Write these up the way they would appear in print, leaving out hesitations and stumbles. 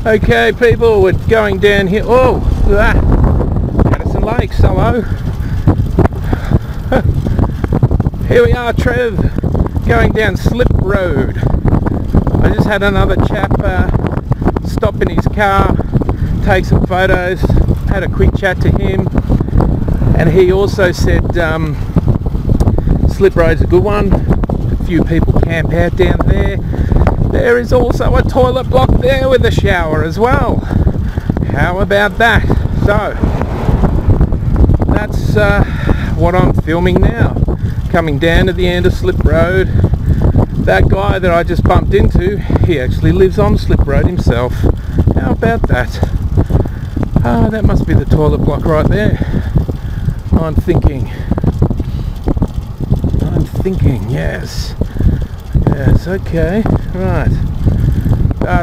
Okay, people, we're going down here. Oh, look at that. Addison Lakes, hello. Here we are, Trev, going down Slip Road. I just had another chap stop in his car, take some photos, had a quick chat to him, and he also said Slip Road's a good one. A few people camp out down there. There is also a toilet block there with a shower as well. How about that? So that's what I'm filming now. Coming down to the end of Slip Road. That guy that I just bumped into, he actually lives on Slip Road himself. How about that? That must be the toilet block right there. I'm thinking, yes. Yes, okay, right.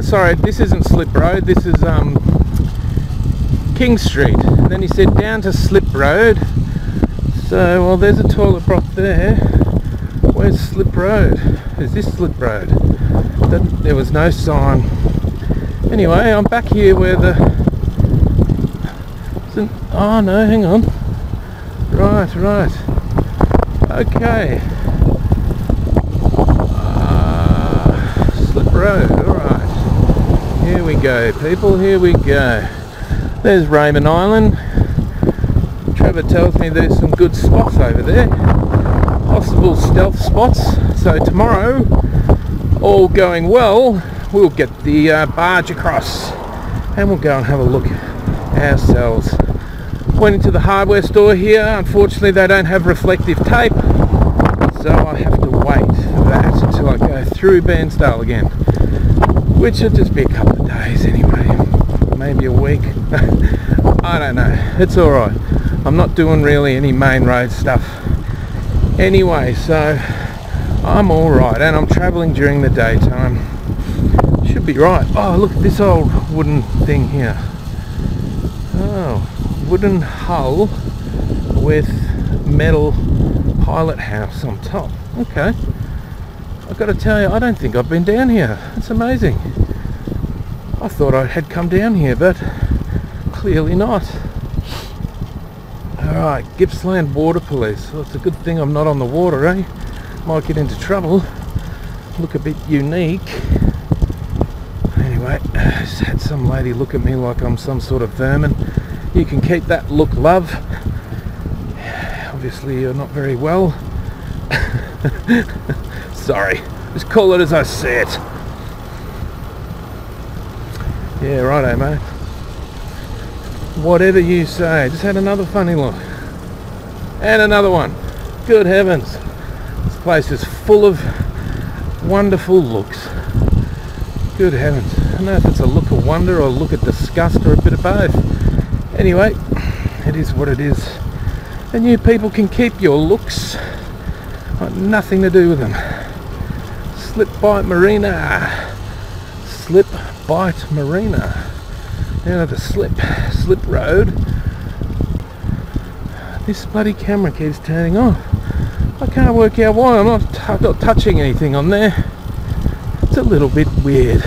Sorry, this isn't Slip Road, this is King Street. And then he said down to Slip Road. So, well, there's a toilet block there. Where's Slip Road? Is this Slip Road? There was no sign. Anyway, I'm back here where the... Oh no, hang on. Right. Okay. Slip Road, alright. Here we go, people, here we go. There's Raymond Island. Trevor tells me there's some good spots over there. Possible stealth spots. So tomorrow, all going well, we'll get the barge across and we'll go and have a look ourselves. Went into the hardware store here. Unfortunately, they don't have reflective tape, so I have to wait for that until I go through Bairnsdale again, which will just be a couple of days anyway, maybe a week. I don't know. It's all right. I'm not doing really any main road stuff anyway, so I'm all right, and I'm traveling during the daytime. Should be right. Oh, look at this old wooden thing here. Oh, wooden hull with metal pilot house on top. Okay, I've got to tell you, I don't think I've been down here. It's amazing. I thought I had come down here, but clearly not. Alright, Gippsland Water Police. Well, it's a good thing I'm not on the water, eh? Might get into trouble. Look a bit unique. Anyway, I just had some lady look at me like I'm some sort of vermin. You can keep that look, love. Obviously you're not very well. Sorry, just call it as I see it. Yeah, righto, mate. Whatever you say. Just had another funny look. And another one. Good heavens. This place is full of wonderful looks. Good heavens. I don't know if it's a look of wonder or a look of disgust or a bit of both. Anyway, it is what it is. And you people can keep your looks. Got nothing to do with them. Slip Bite Marina. Slip Bite Marina. Down at the Slip Road. This bloody camera keeps turning off. I can't work out why. I'm not touching anything on there. It's a little bit weird.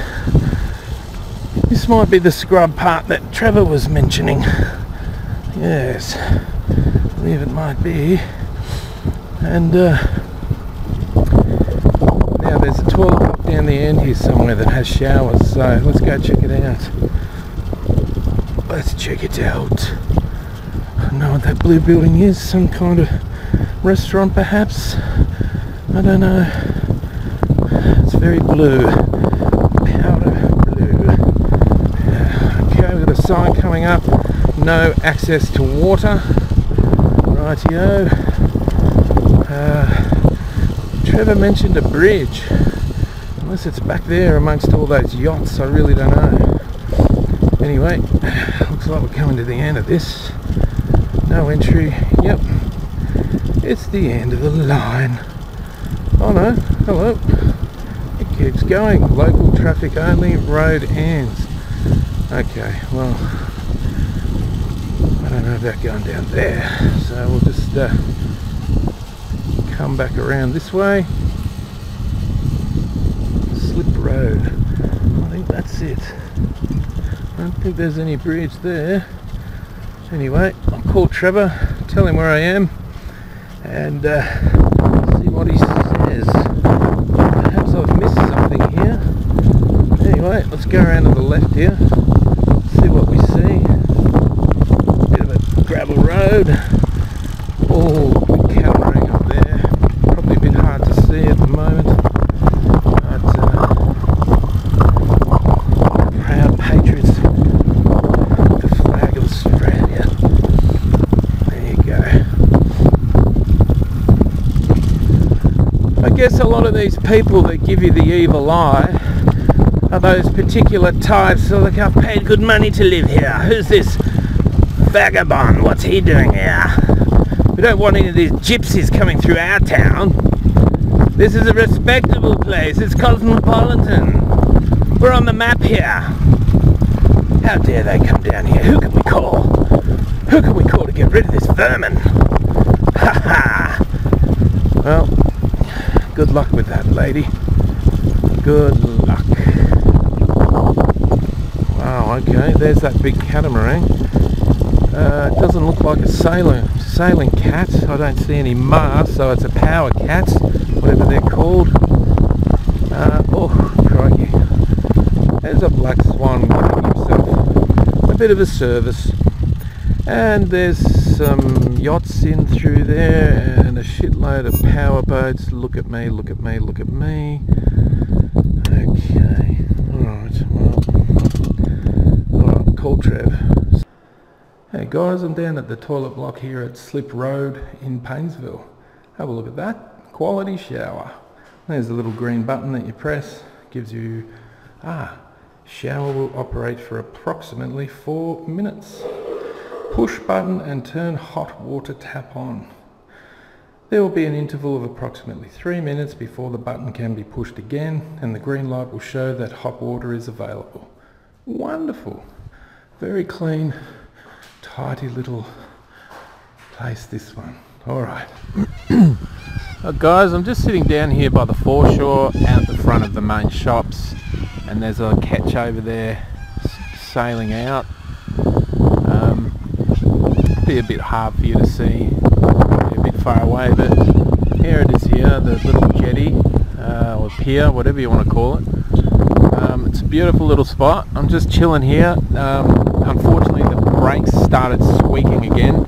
This might be the scrub part that Trevor was mentioning. Yes, I believe it might be. And now there's a toilet up down the end here somewhere that has showers, so let's go check it out. Let's check it out. I don't know what that blue building is. Some kind of restaurant perhaps. I don't know. It's very blue. Powder blue. Yeah. Okay, we've got a sign coming up. No access to water. Rightio. Trevor mentioned a bridge. Unless it's back there amongst all those yachts, I really don't know. Anyway, looks like we're coming to the end of this. No entry. Yep. It's the end of the line. Oh no, hello. It keeps going. Local traffic only, road ends. Okay, well, I don't know about going down there. So we'll just come back around this way. Slip Road. I think that's it. I don't think there's any bridge there. Anyway, I'll call Trevor, tell him where I am, and see what he says. Perhaps I've missed something here. Anyway, let's go around to the left here, see what we see. Bit of a gravel road. Oh, good catamaran up there. Probably a bit hard to see at the moment. But proud patriots, the flag of Australia. There you go. I guess a lot of these people that give you the evil eye are those particular types. So like, I've paid good money to live here. Who's this vagabond? What's he doing here? We don't want any of these gypsies coming through our town. This is a respectable place. It's cosmopolitan. We're on the map here. How dare they come down here? Who can we call? Who can we call to get rid of this vermin? Ha ha! Well, good luck with that, lady. Good luck. Wow, okay, there's that big catamaran. It doesn't look like a sailing cat. I don't see any mast, so it's a power cat, whatever they're called. Oh, crikey. There's a black swan giving himself a bit of a service. And there's some yachts in through there and a shitload of power boats. Look at me, look at me, look at me. Okay, alright, well, alright, call Trev. Hey guys, I'm down at the toilet block here at Slip Road in Paynesville. Have a look at that. Quality shower. There's a little green button that you press. Gives you... shower will operate for approximately 4 minutes. Push button and turn hot water tap on. There will be an interval of approximately 3 minutes before the button can be pushed again, and the green light will show that hot water is available. Wonderful. Very clean. Tidy little place, this one. Alright. Guys, I'm just sitting down here by the foreshore out the front of the main shops, and there's a ketch over there sailing out. Be a bit hard for you to see, be a bit far away, but here it is here, the little jetty or pier, whatever you want to call it. It's a beautiful little spot. I'm just chilling here. Unfortunately the brakes started squeaking again,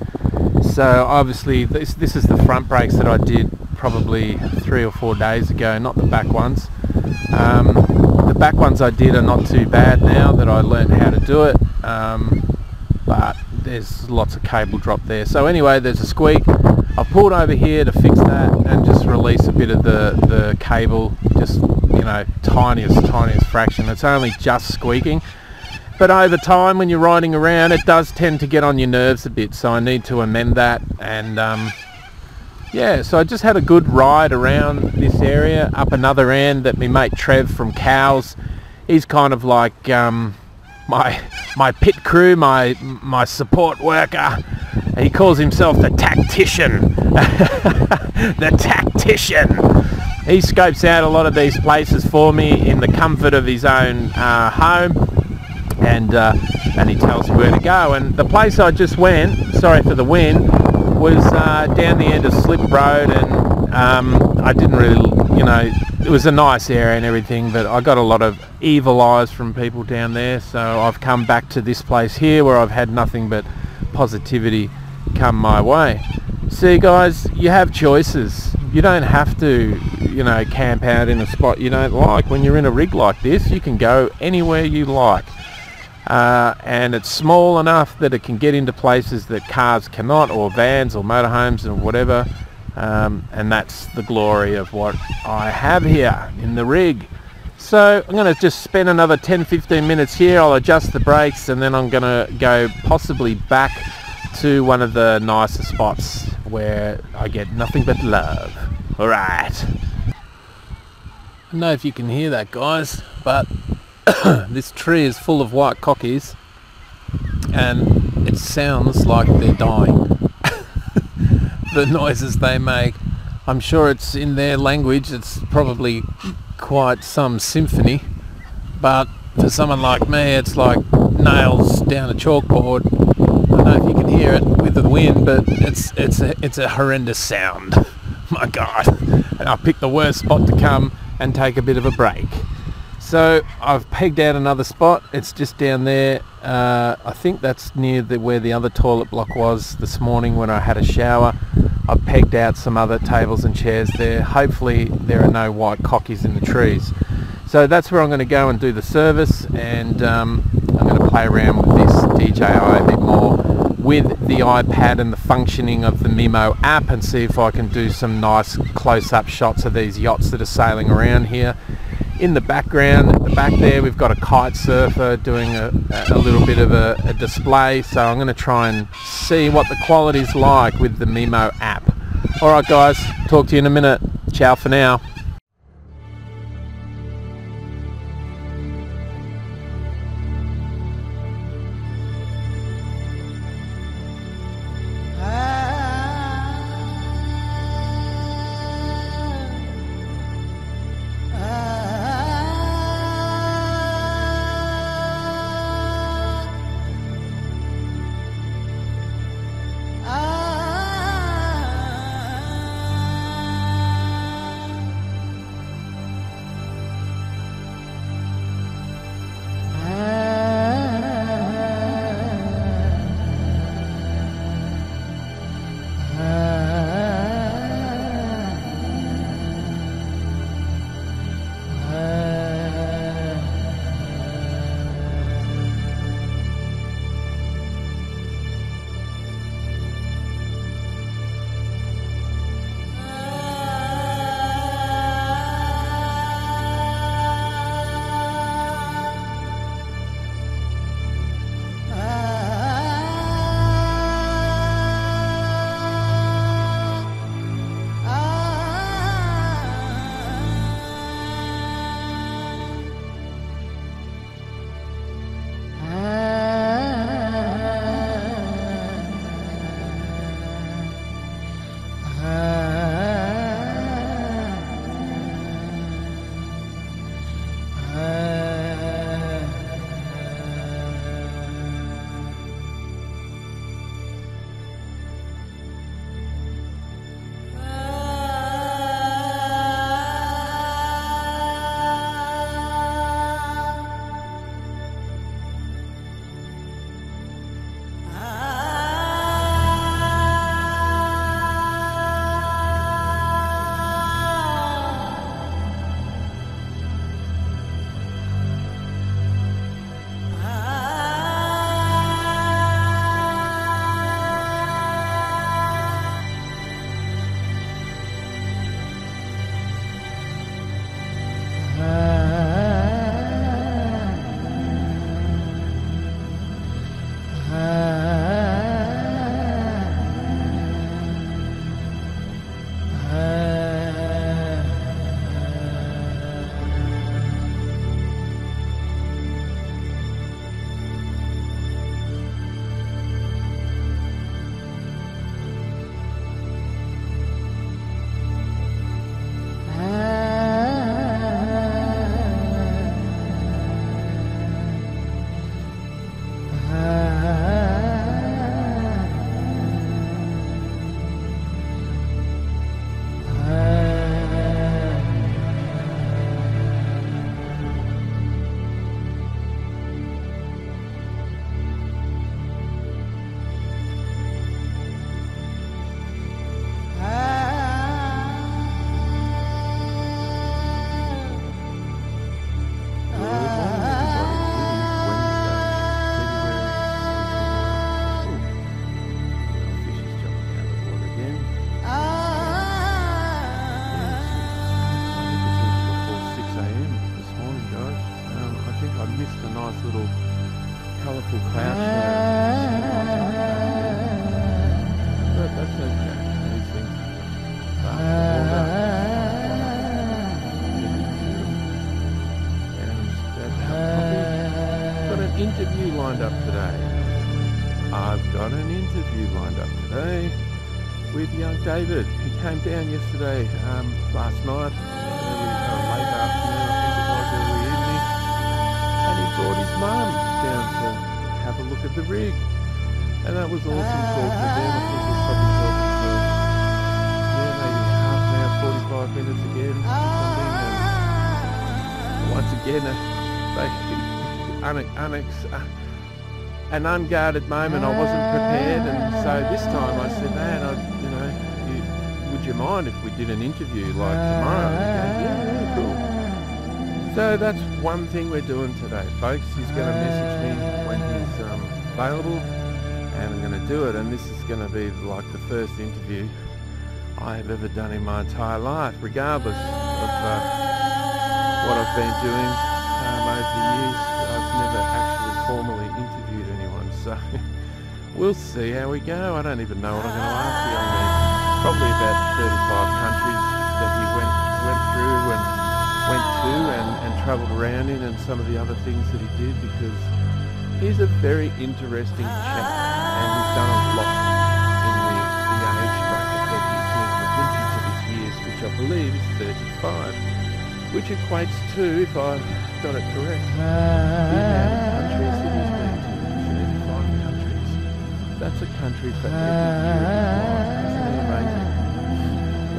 so obviously this is the front brakes that I did probably 3 or 4 days ago, not the back ones. The back ones I did are not too bad now that I learned how to do it, but there's lots of cable drop there. So anyway, there's a squeak. I pulled over here to fix that and just release a bit of the cable, just, you know, tiniest fraction. It's only just squeaking, but over time when you're riding around it does tend to get on your nerves a bit, so I need to amend that. And yeah, so I just had a good ride around this area. Up another end that my mate Trev from Cows, he's kind of like my pit crew, my support worker. He calls himself the tactician. The tactician. He scopes out a lot of these places for me in the comfort of his own home, and he tells me where to go. And the place I just went, sorry for the wind, was down the end of Slip Road, and I didn't really, you know, it was a nice area and everything, but I got a lot of evil eyes from people down there, so I've come back to this place here where I've had nothing but positivity come my way. See guys, you have choices. You don't have to, you know, camp out in a spot you don't like. When you're in a rig like this, you can go anywhere you like. And it's small enough that it can get into places that cars cannot, or vans or motorhomes or whatever. And that's the glory of what I have here in the rig. So I'm going to just spend another 10-15 minutes here. I'll adjust the brakes, and then I'm going to go possibly back to one of the nicer spots where I get nothing but love. Alright. I don't know if you can hear that, guys, but this tree is full of white cockies and it sounds like they're dying. The noises they make, I'm sure it's in their language, it's probably quite some symphony, but for someone like me it's like nails down a chalkboard. I don't know if you can hear it with the wind, but it's a horrendous sound. My God. And I picked the worst spot to come and take a bit of a break. So I've pegged out another spot. It's just down there. I think that's near where the other toilet block was this morning when I had a shower. I've pegged out some other tables and chairs there. Hopefully there are no white cockies in the trees. So that's where I'm going to go and do the service, and I'm going to play around with this DJI a bit more with the iPad and the functioning of the Mojo app, and see if I can do some nice close-up shots of these yachts that are sailing around here. In the background, at the back there, we've got a kite surfer doing a little bit of a display, so I'm going to try and see what the quality's like with the Mojo app. Alright guys, talk to you in a minute. Ciao for now. Interview lined up today. I've got an interview lined up today with young David. He came down yesterday, last night, late afternoon, I think it was, early evening, and he brought his mum down to rig. And that was awesome talking to them. I think we're probably talking for, maybe half an hour, 45 minutes again or something. And once again, an unguarded moment. I wasn't prepared, and so this time I said, man, would you mind if we did an interview like tomorrow? And he goes, yeah, cool. So that's one thing we're doing today, folks. He's going to message me when he's available, and I'm going to do it. And this is going to be like the first interview I have ever done in my entire life, regardless of what I've been doing over the years. I've never actually formally interviewed anyone, so we'll see how we go. I don't even know what I'm going to ask the young man. Probably about 35 countries that he went through and went to and travelled around in, and some of the other things that he did, because he's a very interesting chap, and he's done a lot in the age bracket that he's in, the vintage of his years, which I believe is 35, which equates to, if I've got it correct, the amount of countries that he's been to. 35 countries. That's a country for every year of his life. Isn't that amazing?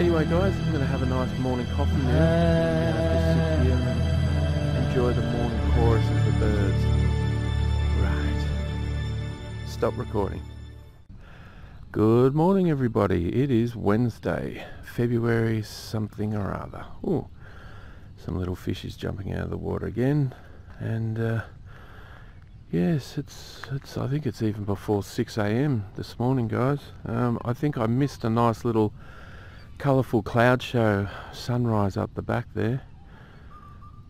Anyway, guys, I'm going to have a nice morning coffee now, and I'll just sit here and enjoy the morning chorus of the birds. Right. Stop recording. Good morning, everybody. It is Wednesday, February something or other. Ooh, some little fishes jumping out of the water again, and yes, it's. I think it's even before 6 a.m. this morning, guys. I think I missed a nice little colourful cloud show sunrise up the back there,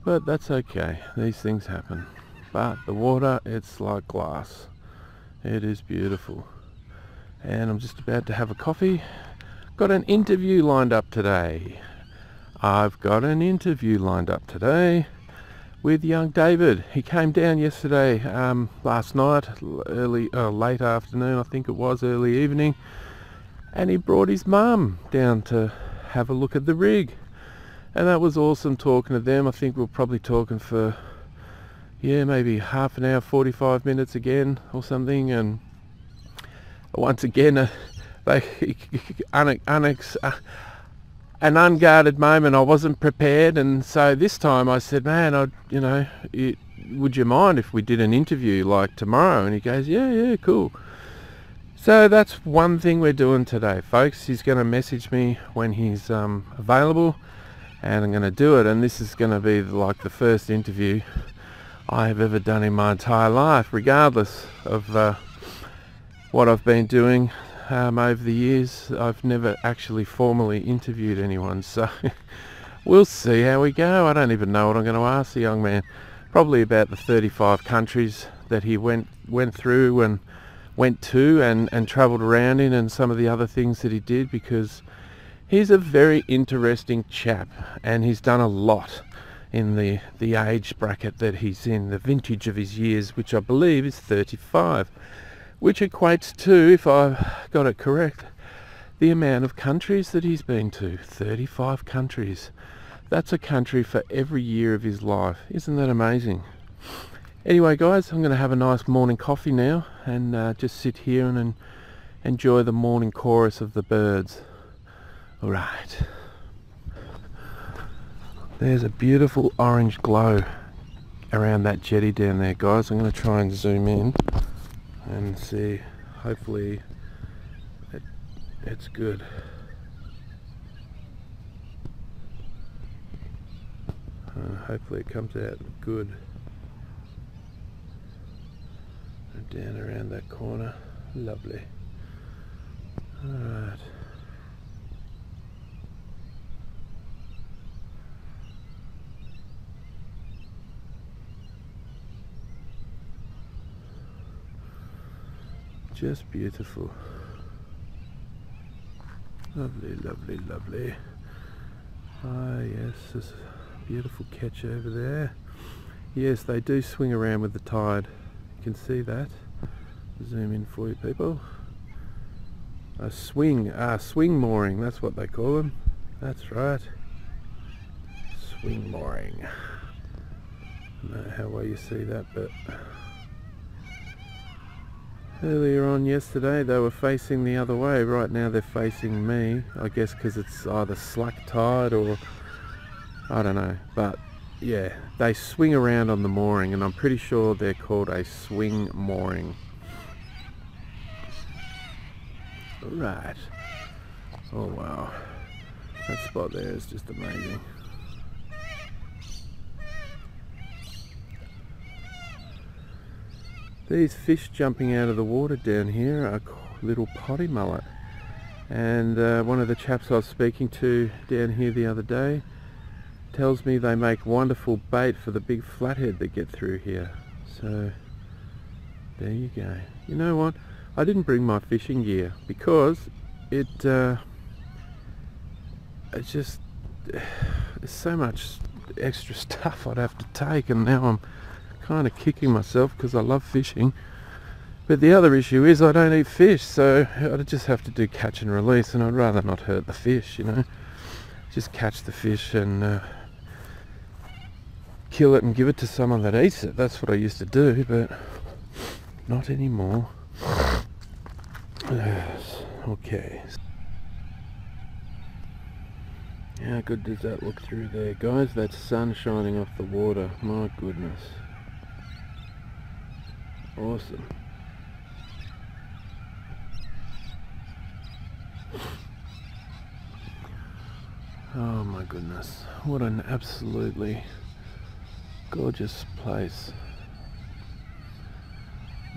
but that's okay. These things happen. But the water, it's like glass. It is beautiful. And I'm just about to have a coffee. Got an interview lined up today. I've got an interview lined up today with young David. He came down yesterday, last night, late afternoon, I think it was, early evening, and he brought his mum down to have a look at the rig. And that was awesome talking to them. I think we're probably talking for, maybe half an hour, 45 minutes again or something. And once again, an unguarded moment. I wasn't prepared, and so this time I said, man, would you mind if we did an interview like tomorrow? And he goes, yeah, cool. So that's one thing we're doing today, folks. He's going to message me when he's available, and I'm going to do it. And this is going to be like the first interview I have ever done in my entire life, regardless of what I've been doing over the years. I've never actually formally interviewed anyone, so we'll see how we go. I don't even know what I'm going to ask the young man. Probably about the 35 countries that he went through and went to and travelled around in, and some of the other things that he did, because he's a very interesting chap, and he's done a lot in the age bracket that he's in, the vintage of his years, which I believe is 35, which equates to, if I've got it correct, the amount of countries that he's been to. 35 countries. That's a country for every year of his life. Isn't that amazing? Anyway, guys, I'm going to have a nice morning coffee now, and just sit here and enjoy the morning chorus of the birds. Alright. There's a beautiful orange glow around that jetty down there, guys. I'm going to try and zoom in and see. Hopefully it's good. Hopefully it comes out good. Down around that corner. Lovely. Alright. Just beautiful. Lovely, lovely, lovely. Ah, yes, there's a beautiful catch over there. Yes, they do swing around with the tide. You can see that. Zoom in for you, people. A swing mooring, that's what they call them. That's right. Swing mooring. I don't know how well you see that, but Earlier on yesterday they were facing the other way. Right now they're facing me, I guess because it's either slack tide or I don't know, but yeah, they swing around on the mooring, and I'm pretty sure they're called a swing mooring. Right. Oh wow, that spot there is just amazing. These fish jumping out of the water down here are little potty mullet, and one of the chaps I was speaking to down here the other day tells me they make wonderful bait for the big flathead that get through here. So there you go. You know what, I didn't bring my fishing gear because it's just there's so much extra stuff I'd have to take, and now I'm kind of kicking myself because I love fishing. But the other issue is I don't eat fish, so I just have to do catch and release, and I'd rather not hurt the fish, you know. Just catch the fish and kill it and give it to someone that eats it. That's what I used to do, but not anymore. Yes. Okay. How good does that look through there, guys? That sun shining off the water. My goodness. Awesome. Oh my goodness, what an absolutely gorgeous place.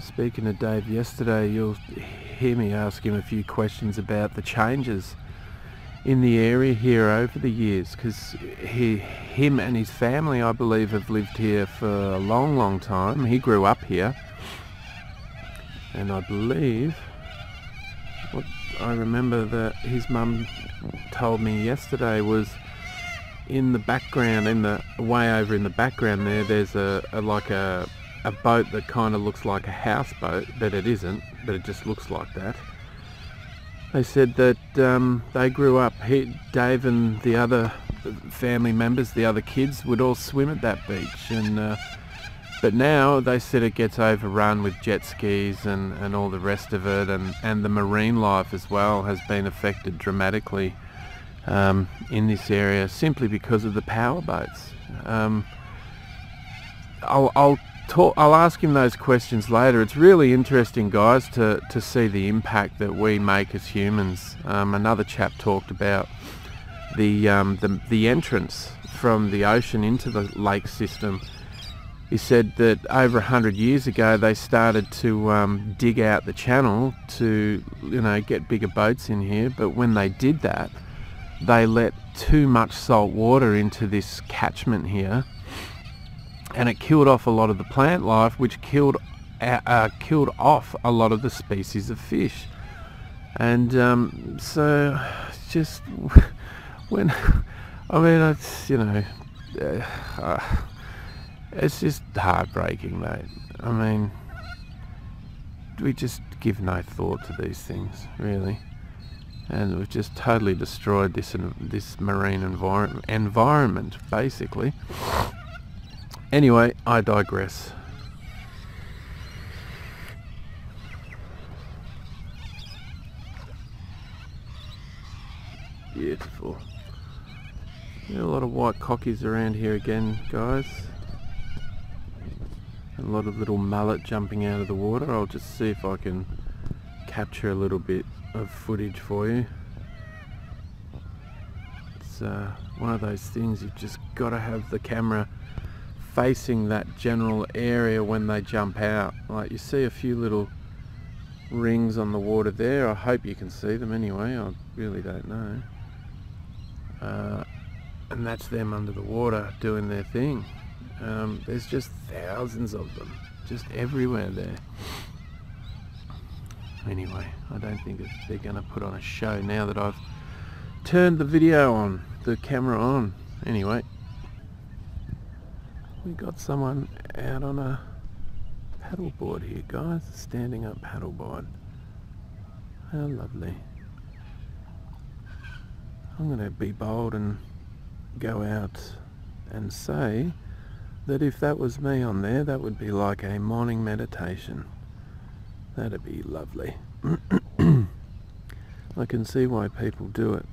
Speaking to Dave yesterday, you'll hear me ask him a few questions about the changes in the area here over the years, because him and his family, I believe, have lived here for a long time. He grew up here, and I believe what I remember that his mum told me yesterday was in the background, way over in the background there's a boat that kind of looks like a houseboat, but it isn't, but it just looks like that. They said that they grew up, Dave and the other family members, the other kids, would all swim at that beach, and but now they said it gets overrun with jet skis and all the rest of it, and the marine life as well has been affected dramatically in this area simply because of the power boats. I'll ask him those questions later. It's really interesting, guys, to see the impact that we make as humans. Another chap talked about the entrance from the ocean into the lake system. He said that over 100 years ago they started to dig out the channel to, you know, get bigger boats in here, but when they did that, they let too much salt water into this catchment here, and it killed off a lot of the plant life, which killed off a lot of the species of fish. And so just when I mean, it's, you know, it's just heartbreaking, mate. I mean, we just give no thought to these things, really, and we've just totally destroyed this marine environment, basically. Anyway, I digress. Beautiful. There are a lot of white cockies around here again, guys. A lot of little mullet jumping out of the water. I'll just see if I can capture a little bit of footage for you. It's one of those things you've just got to have the camera facing that general area when they jump out. Like, you see a few little rings on the water there. I hope you can see them anyway. I really don't know. And that's them under the water doing their thing. There's just thousands of them just everywhere there. Anyway, I don't think they're going to put on a show now that I've turned the video on, the camera on. Anyway, we got someone out on a paddleboard here, guys. Standing up paddleboard. How lovely. I'm going to be bold and go out and say that if that was me on there, that would be like a morning meditation. That'd be lovely. I can see why people do it,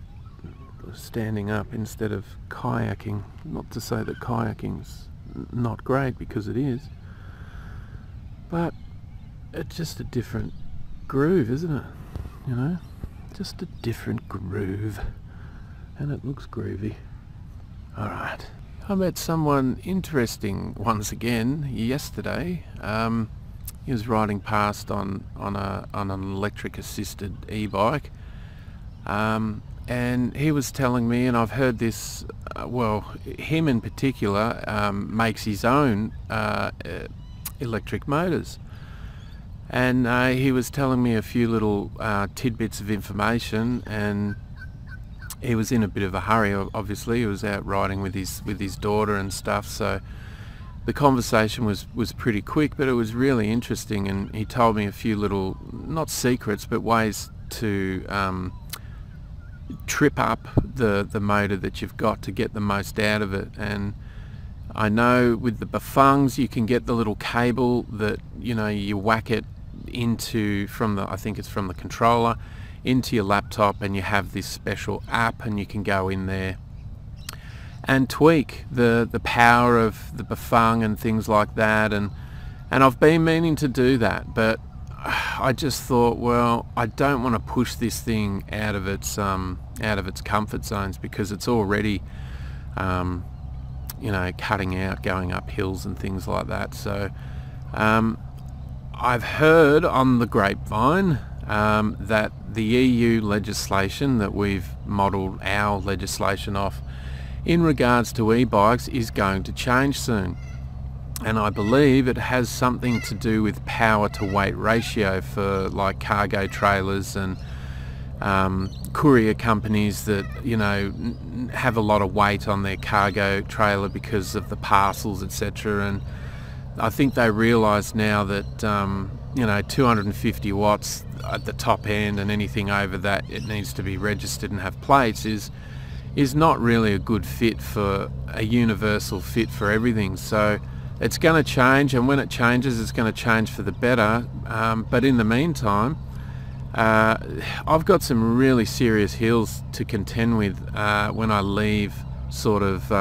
standing up instead of kayaking. Not to say that kayaking's not great, because it is, but it's just a different groove, isn't it? You know, just a different groove, and it looks groovy. Alright, I met someone interesting once again yesterday. He was riding past on an electric assisted e-bike, and he was telling me, and I've heard this, well, him in particular makes his own electric motors, and he was telling me a few little tidbits of information, and he was in a bit of a hurry. Obviously he was out riding with his daughter and stuff, so the conversation was pretty quick, but it was really interesting, and he told me a few little, not secrets, but ways to trip up the motor that you've got to get the most out of it. And I know with the Bafungs you can get the little cable that, you know, you whack it into from the, I think it's from the controller, into your laptop, and you have this special app, and you can go in there and tweak the power of the Bafung and things like that, and I've been meaning to do that, but I just thought, well, I don't want to push this thing out of its comfort zones, because it's already you know, cutting out, going up hills and things like that. So I've heard on the grapevine that the EU legislation that we've modelled our legislation off in regards to e-bikes is going to change soon, and I believe it has something to do with power to weight ratio for like cargo trailers and courier companies that, you know, have a lot of weight on their cargo trailer because of the parcels, etc. And I think they realise now that you know, 250 watts at the top end, and anything over that, it needs to be registered and have plates, is not really a good fit for a universal fit for everything. So it's going to change, and when it changes, it's going to change for the better. But in the meantime, I've got some really serious hills to contend with when I leave sort of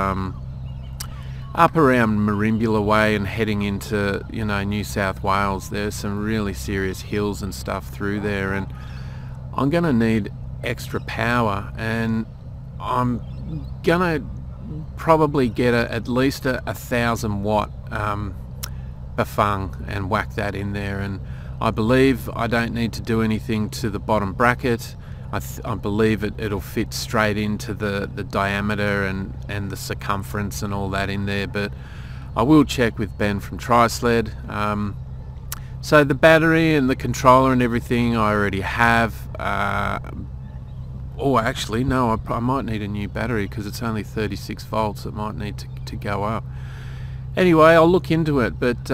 up around Merimbula way and heading into, you know, New South Wales. There's some really serious hills and stuff through there, and I'm going to need extra power, and I'm gonna probably get at least a 1,000 watt Bafung and whack that in there. And I believe I don't need to do anything to the bottom bracket. I believe it'll fit straight into the diameter and the circumference and all that in there, but I will check with Ben from Trisled. So the battery and the controller and everything I already have. Oh, actually, no, I might need a new battery, because it's only 36 volts. It might need to go up. Anyway, I'll look into it, but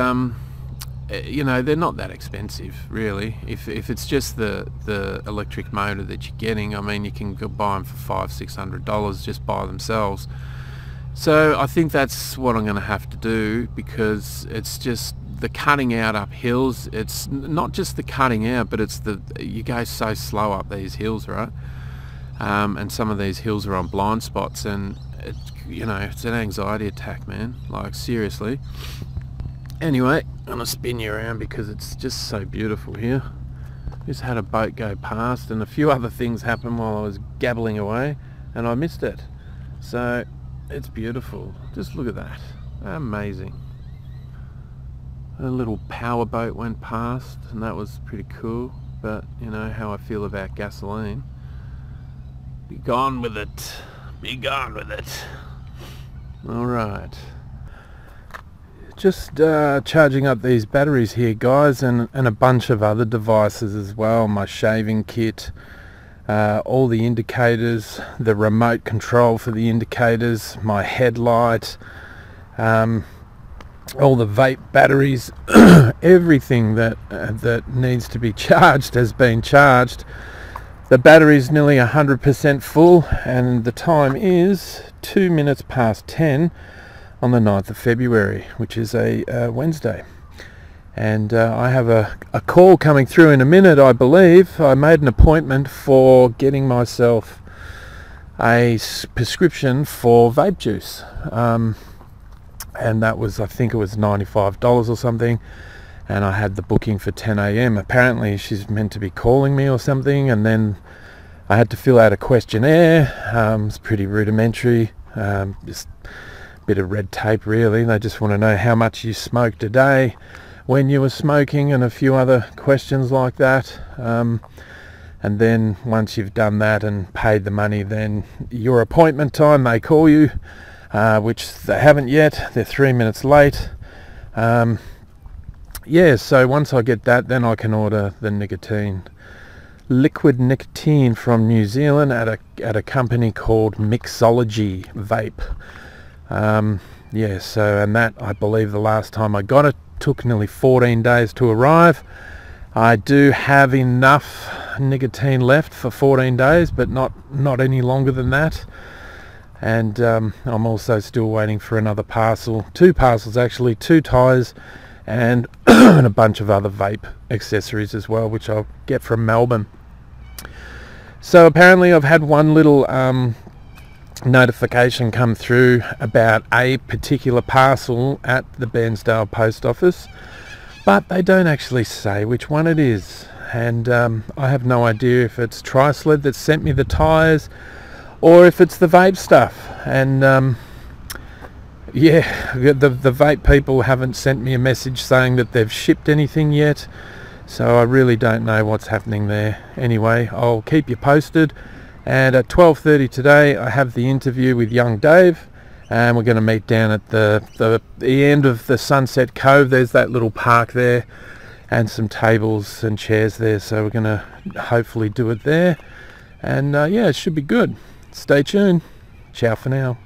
you know, they're not that expensive, really. If it's just the electric motor that you're getting, I mean, you can go buy them for $500-600 just by themselves. So I think that's what I'm going to have to do, because it's just the cutting out up hills. It's not just the cutting out, but it's you go so slow up these hills, right? And some of these hills are on blind spots, and you know, it's an anxiety attack, man, like seriously. Anyway, I'm gonna spin you around because it's just so beautiful here. Just had a boat go past, and a few other things happened while I was gabbling away, and I missed it. So it's beautiful. Just look at that, amazing. A little power boat went past, and that was pretty cool. But you know how I feel about gasoline. Be gone with it. Be gone with it. Alright. Just charging up these batteries here, guys, and a bunch of other devices as well. My shaving kit, all the indicators, the remote control for the indicators, my headlight, all the vape batteries, everything that needs to be charged has been charged. The battery's nearly 100% full, and the time is 2 minutes past 10 on the 9th of February, which is a Wednesday. And I have a call coming through in a minute, I believe. I made an appointment for getting myself a prescription for vape juice. And that was, I think it was $95 or something. And I had the booking for 10 a.m. Apparently she's meant to be calling me or something. And then I had to fill out a questionnaire. It's pretty rudimentary. Just a bit of red tape really. They just want to know how much you smoked a day, when you were smoking, and a few other questions like that. And then once you've done that and paid the money, then your appointment time, they call you, which they haven't yet. They're 3 minutes late. Yeah, so once I get that, then I can order the liquid nicotine from New Zealand at a company called Mixology Vape. Yeah, so, and that, I believe the last time I got it took nearly 14 days to arrive. I do have enough nicotine left for 14 days, but not any longer than that. And I'm also still waiting for another parcel, 2 parcels actually, 2 tyres and a bunch of other vape accessories as well, which I'll get from Melbourne. So apparently I've had one little notification come through about a particular parcel at the Bairnsdale post office, but they don't actually say which one it is. And I have no idea if it's Trisled that sent me the tyres or if it's the vape stuff. And yeah, the vape people haven't sent me a message saying that they've shipped anything yet, so I really don't know what's happening there. Anyway, I'll keep you posted, and at 12:30 today I have the interview with young Dave, and we're going to meet down at the end of the Sunset Cove. There's that little park there and some tables and chairs there, so we're going to hopefully do it there. And yeah, it should be good. Stay tuned. Ciao for now.